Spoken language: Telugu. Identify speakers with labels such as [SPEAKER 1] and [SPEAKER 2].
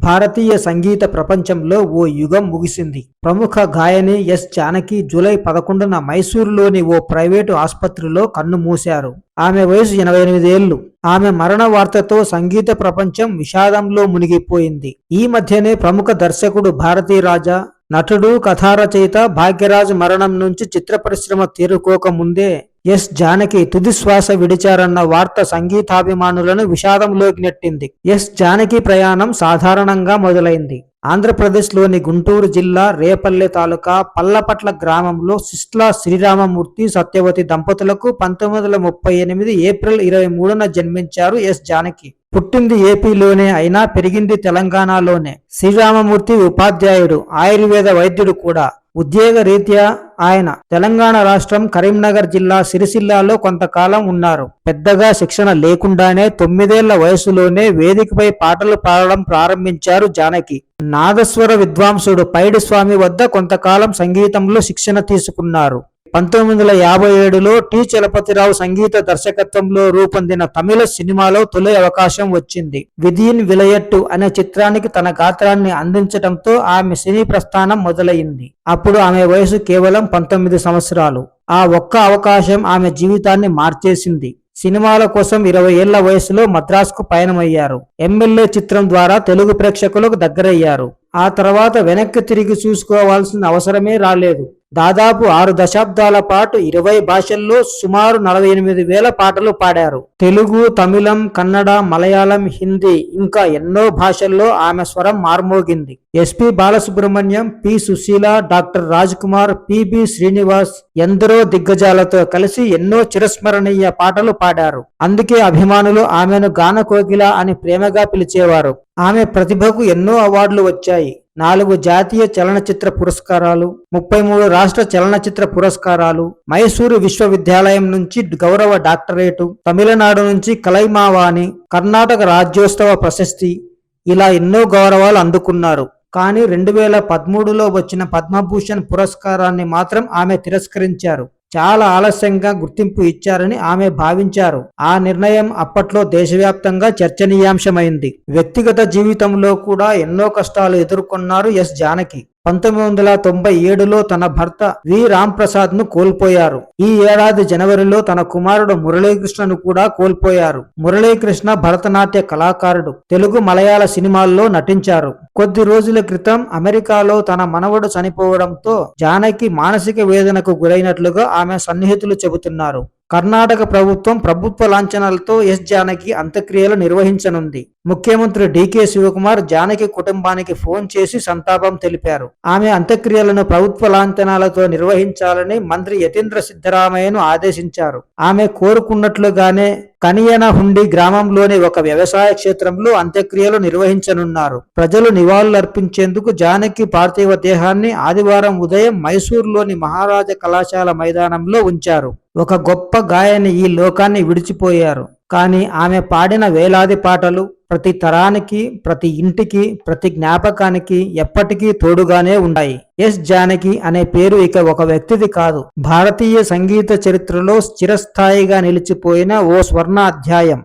[SPEAKER 1] భారతీయ సంగీత ప్రపంచంలో ఓ యుగం ముగిసింది. ప్రముఖ గాయని ఎస్ జానకి జూలై 11న మైసూరులోని ఓ ప్రైవేటు ఆసుపత్రిలో కన్ను మూశారు. ఆమె వయసు 88 ఏళ్లు. ఆమె మరణ వార్తతో సంగీత ప్రపంచం విషాదంలో మునిగిపోయింది. ఈ మధ్యనే ప్రముఖ దర్శకుడు భారతీరాజా, నటుడు కథారచయిత భాగ్యరాజ్ మరణం నుంచి చిత్ర పరిశ్రమ తేరుకోక ముందే ఎస్ జానకి తుది శ్వాస విడిచారన్న వార్త సంగీతాభిమానులను విషాదంలోకి నెట్టింది. ఎస్ జానకి ప్రయాణం సాధారణంగా మొదలైంది. ఆంధ్రప్రదేశ్లోని గుంటూరు జిల్లా రేపల్లె తాలూకా పల్లపట్ల గ్రామంలో సిస్లా శ్రీరామమూర్తి సత్యవతి దంపతులకు 1938 ఏప్రిల్ 23న జన్మించారు ఎస్ జానకి. పుట్టింది ఏపీలోనే అయినా పెరిగింది తెలంగాణలోనే. శ్రీరామమూర్తి ఉపాధ్యాయుడు, ఆయుర్వేద వైద్యుడు కూడా. ఉద్యోగ రీత్యా ఆయన తెలంగాణ రాష్ట్రం కరీంనగర్ జిల్లా సిరిసిల్లాలో కొంతకాలం ఉన్నారు. పెద్దగా శిక్షణ లేకుండానే 9 ఏళ్ల వయసులోనే వేదికపై పాటలు పాడడం ప్రారంభించారు జానకి. నాదస్వర విద్వాంసుడు పైడి స్వామి వద్ద కొంతకాలం సంగీతంలో శిక్షణ తీసుకున్నారు. 1957లో టి చలపతిరావు సంగీత దర్శకత్వంలో రూపొందిన తమిళ సినిమాలో తొలి అవకాశం వచ్చింది. విధియిన్ విలయట్టు అనే చిత్రానికి తన గాత్రాన్ని అందించడంతో ఆమె సినీ ప్రస్థానం మొదలైంది. అప్పుడు ఆమె వయసు కేవలం 19 సంవత్సరాలు. ఆ ఒక్క అవకాశం ఆమె జీవితాన్ని మార్చేసింది. సినిమాల కోసం 20 ఏళ్ల వయసులో మద్రాసుకు పయనమయ్యారు. ఎమ్మెల్యే చిత్రం ద్వారా తెలుగు ప్రేక్షకులకు దగ్గరయ్యారు. ఆ తర్వాత వెనక్కి తిరిగి చూసుకోవాల్సిన అవసరమే రాలేదు. దాదాపు 6 దశాబ్దాల పాటు 20 భాషల్లో సుమారు 48,000 పాటలు పాడారు. తెలుగు, తమిళం, కన్నడ, మలయాళం, హిందీ ఇంకా ఎన్నో భాషల్లో ఆమె స్వరం మార్మోగింది. SP Balasubrahmanyam, P Susheela, doctor Raj Kumar, PB Srinivas ఎందరో దిగ్గజాలతో కలిసి ఎన్నో చిరస్మరణీయ పాటలు పాడారు. అందుకే అభిమానులు ఆమెను గాన కోకిల అని ప్రేమగా పిలిచేవారు. ఆమె ప్రతిభకు ఎన్నో అవార్డులు వచ్చాయి. 4 జాతీయ చలనచిత్ర పురస్కారాలు, 33 రాష్ట్ర చలనచిత్ర పురస్కారాలు, మైసూరు విశ్వవిద్యాలయం నుంచి గౌరవ డాక్టరేటు, తమిళనాడు నుంచి కలైమావాణి, కర్ణాటక రాజ్యోత్సవ ప్రశస్తి, ఇలా ఎన్నో గౌరవాలు అందుకున్నారు. కానీ 2013లో వచ్చిన పద్మభూషణ్ పురస్కారాన్ని మాత్రం ఆమె తిరస్కరించారు. చాలా ఆలస్యంగా గుర్తింపు ఇచ్చారని ఆమె భావించారు. ఆ నిర్ణయం అప్పట్లో దేశవ్యాప్తంగా చర్చనీయాంశమైంది. వ్యక్తిగత జీవితంలో కూడా ఎన్నో కష్టాలు ఎదుర్కొన్నారు ఎస్ జానకి. 1997లో తన భర్త వి రాంప్రసాద్ ను కోల్పోయారు. ఈ ఏడాది జనవరిలో తన కుమారుడు మురళీకృష్ణను కూడా కోల్పోయారు. మురళీకృష్ణ భరతనాట్య కళాకారుడు. తెలుగు, మలయాళ సినిమాల్లో నటించారు. కొద్ది రోజుల క్రితం అమెరికాలో తన మనవడు చనిపోవడంతో జానకి మానసిక వేదనకు గురైనట్లుగా ఆమె సన్నిహితులు చెబుతున్నారు. కర్ణాటక ప్రభుత్వం ప్రభుత్వ లాంఛనాలతో ఎస్ జానకి అంత్యక్రియలు నిర్వహించనుంది. ముఖ్యమంత్రి డికే శివకుమార్ జానకి కుటుంబానికి ఫోన్ చేసి సంతాపం తెలిపారు. ఆమె అంత్యక్రియలను ప్రభుత్వ లాంఛనాలతో నిర్వహించాలని మంత్రి యతీంద్ర సిద్ధరామయ్యను ఆదేశించారు. ఆమె కోరుకున్నట్లుగానే కనియనహుండి గ్రామంలోని ఒక వ్యవసాయ క్షేత్రంలో అంత్యక్రియలు నిర్వహించనున్నారు. ప్రజలు నివాళులర్పించేందుకు జానకి పార్థివ దేహాన్ని ఆదివారం ఉదయం మైసూరులోని మహారాజా కళాశాల మైదానంలో ఉంచారు. ఒక గొప్ప గాయని ఈ లోకాన్ని విడిచిపోయారు. కానీ ఆమె పాడిన వేలాది పాటలు ప్రతి తరానికి, ప్రతి ఇంటికి, ప్రతి జ్ఞాపకానికి ఎప్పటికీ తోడుగానే ఉన్నాయి. ఎస్ జానకి అనే పేరు ఇక ఒక వ్యక్తిది కాదు, భారతీయ సంగీత చరిత్రలో చిరస్థాయిగా నిలిచిపోయిన ఓ స్వర్ణ అధ్యాయం.